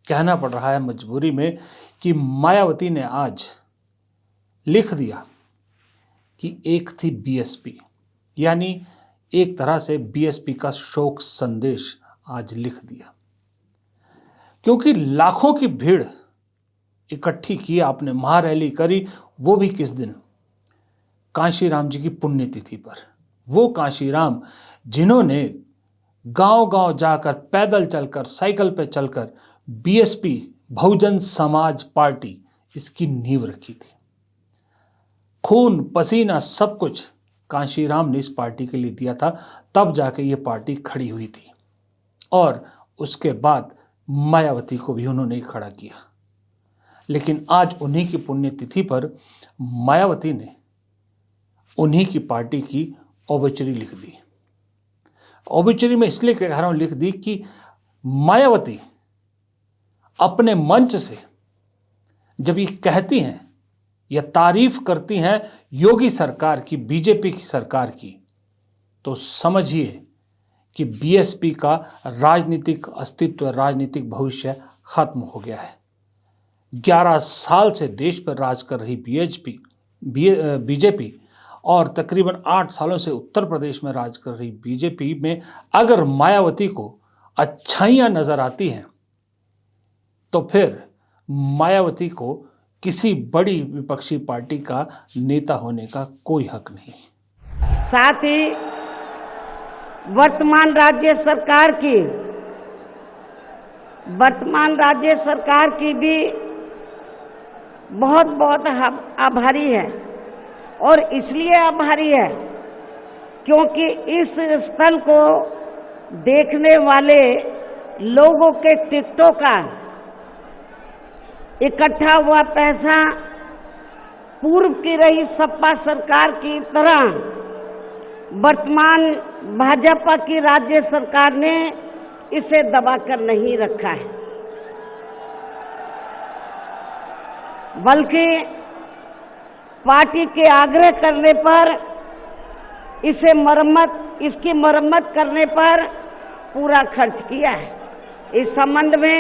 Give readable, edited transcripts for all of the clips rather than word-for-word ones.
कहना पड़ रहा है मजबूरी में कि मायावती ने आज लिख दिया कि एक थी बीएसपी, यानी एक तरह से बीएसपी का शोक संदेश आज लिख दिया, क्योंकि लाखों की भीड़ इकट्ठी की, आपने महारैली करी, वो भी किस दिन, कांशीराम जी की पुण्यतिथि पर। वो कांशीराम जिन्होंने गांव-गांव जाकर, पैदल चलकर, साइकिल पे चलकर बीएसपी बहुजन समाज पार्टी इसकी नींव रखी थी। खून पसीना सब कुछ कांशीराम ने इस पार्टी के लिए दिया था, तब जाके ये पार्टी खड़ी हुई थी। और उसके बाद मायावती को भी उन्होंने खड़ा किया। लेकिन आज उन्हीं की पुण्यतिथि पर मायावती ने उन्हीं की पार्टी की ओबिचुरी लिख दी। ओबिचुरी में इसलिए कह रहा हूं लिख दी कि मायावती अपने मंच से जब ये कहती हैं या तारीफ करती हैं योगी सरकार की, बीजेपी की सरकार की, तो समझिए कि बीएसपी का राजनीतिक अस्तित्व, राजनीतिक भविष्य खत्म हो गया है। 11 साल से देश पर राज कर रही बीजेपी और तकरीबन 8 सालों से उत्तर प्रदेश में राज कर रही बीजेपी में अगर मायावती को अच्छाइयां नजर आती हैं, तो फिर मायावती को किसी बड़ी विपक्षी पार्टी का नेता होने का कोई हक नहीं। साथ ही वर्तमान राज्य सरकार की भी बहुत बहुत आभारी है। और इसलिए आभारी है क्योंकि इस स्थल को देखने वाले लोगों के टिकटों का इकट्ठा हुआ पैसा पूर्व की रही सपा सरकार की तरह वर्तमान भाजपा की राज्य सरकार ने इसे दबाकर नहीं रखा है, बल्कि पार्टी के आग्रह करने पर इसकी मरम्मत करने पर पूरा खर्च किया है। इस संबंध में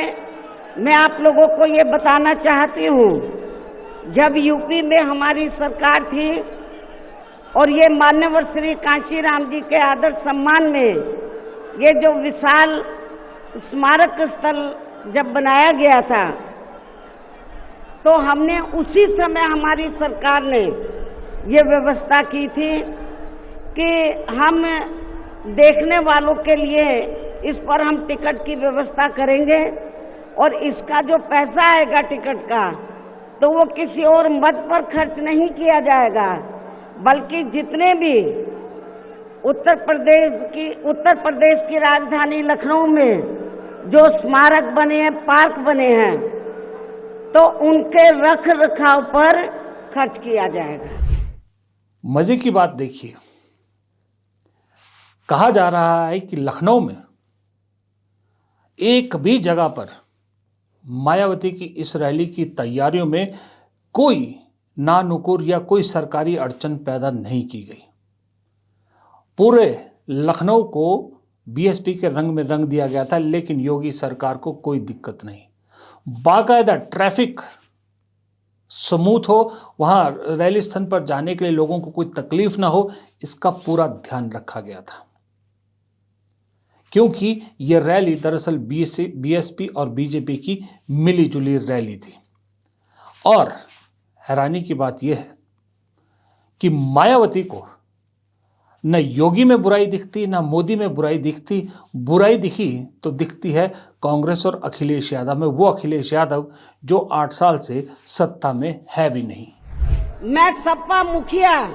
मैं आप लोगों को ये बताना चाहती हूँ, जब यूपी में हमारी सरकार थी और ये मान्यवर श्री कांशीराम जी के आदर सम्मान में ये जो विशाल स्मारक स्थल जब बनाया गया था, तो हमने उसी समय हमारी सरकार ने ये व्यवस्था की थी कि हम देखने वालों के लिए इस पर हम टिकट की व्यवस्था करेंगे और इसका जो पैसा आएगा टिकट का, तो वो किसी और मद पर खर्च नहीं किया जाएगा, बल्कि जितने भी उत्तर प्रदेश की राजधानी लखनऊ में जो स्मारक बने हैं, पार्क बने हैं, तो उनके रख रखाव पर खर्च किया जाएगा। मजे की बात देखिए, कहा जा रहा है कि लखनऊ में एक भी जगह पर मायावती की इस रैली की तैयारियों में कोई नानुकुर या कोई सरकारी अड़चन पैदा नहीं की गई। पूरे लखनऊ को बीएसपी के रंग में रंग दिया गया था, लेकिन योगी सरकार को कोई दिक्कत नहीं। बाकायदा ट्रैफिक स्मूथ हो, वहां रैली स्थल पर जाने के लिए लोगों को कोई तकलीफ ना हो, इसका पूरा ध्यान रखा गया था, क्योंकि यह रैली दरअसल बीएसपी और बीजेपी की मिलीजुली रैली थी। और हैरानी की बात यह है कि मायावती को न योगी में बुराई दिखती, न मोदी में बुराई दिखती। बुराई दिखी तो दिखती है कांग्रेस और अखिलेश यादव में, वो अखिलेश यादव जो 8 साल से सत्ता में है भी नहीं। मैं सपा मुखिया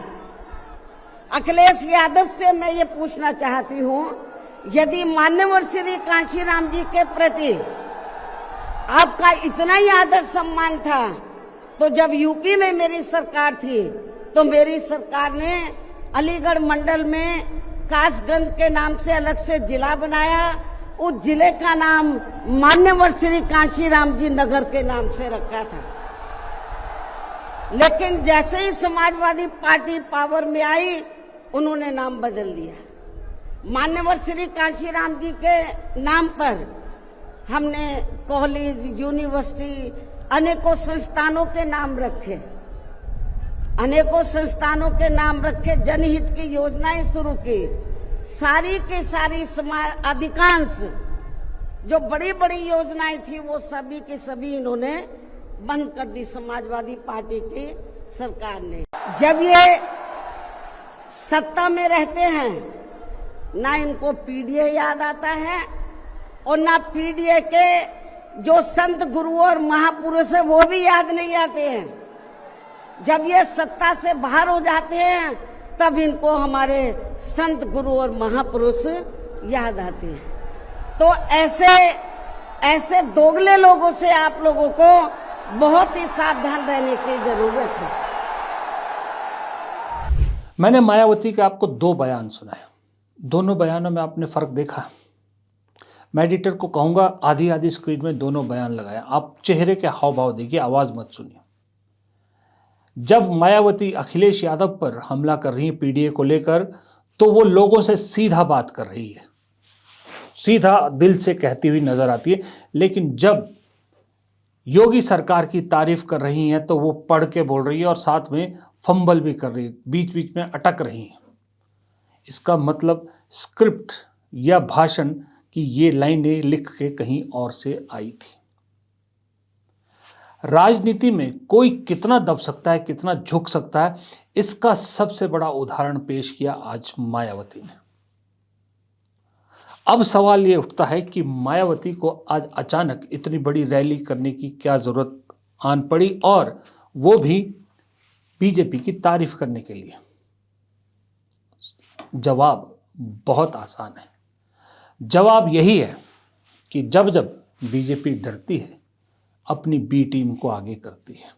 अखिलेश यादव से मैं ये पूछना चाहती हूँ, यदि मान्यवर श्री कांशीराम जी के प्रति आपका इतना ही आदर सम्मान था, तो जब यूपी में मेरी सरकार थी तो मेरी सरकार ने अलीगढ़ मंडल में कासगंज के नाम से अलग से जिला बनाया। उस जिले का नाम मान्यवर श्री कांशीराम जी नगर के नाम से रखा था। लेकिन जैसे ही समाजवादी पार्टी पावर में आई, उन्होंने नाम बदल दिया। मान्यवर श्री कांशीराम जी के नाम पर हमने कॉलेज, यूनिवर्सिटी, अनेकों संस्थानों के नाम रखे, अनेकों संस्थानों के नाम रखे, जनहित की योजनाएं शुरू की। सारी के सारी समाज, अधिकांश जो बड़ी बड़ी योजनाएं थी वो सभी के सभी इन्होंने बंद कर दी समाजवादी पार्टी की सरकार ने। जब ये सत्ता में रहते हैं ना इनको पीडीए याद आता है और ना पीडीए के जो संत गुरु और महापुरुष है वो भी याद नहीं आते हैं। जब ये सत्ता से बाहर हो जाते हैं तब इनको हमारे संत गुरु और महापुरुष याद आते हैं। तो ऐसे दोगले लोगों से आप लोगों को बहुत ही सावधान रहने की जरूरत है। मैंने मायावती के आपको 2 बयान सुनाए, दोनों बयानों में आपने फर्क देखा। मैं एडिटर को कहूंगा आधी आधी स्क्रीन में दोनों बयान लगाएं, आप चेहरे के हाव भाव देखिए, आवाज मत सुनिए। जब मायावती अखिलेश यादव पर हमला कर रही है पीडीए को लेकर, तो वो लोगों से सीधा बात कर रही है, सीधा दिल से कहती हुई नजर आती है। लेकिन जब योगी सरकार की तारीफ कर रही हैं तो वो पढ़ के बोल रही है और साथ में फंबल भी कर रही है, बीच बीच में अटक रही है। इसका मतलब स्क्रिप्ट या भाषण की ये लाइनें लिख के कहीं और से आई थी। राजनीति में कोई कितना दब सकता है, कितना झुक सकता है, इसका सबसे बड़ा उदाहरण पेश किया आज मायावती ने। अब सवाल ये उठता है कि मायावती को आज अचानक इतनी बड़ी रैली करने की क्या जरूरत आन पड़ी, और वो भी बीजेपी की तारीफ करने के लिए। जवाब बहुत आसान है। जवाब यही है कि जब जब बीजेपी डरती है अपनी बी टीम को आगे करती है।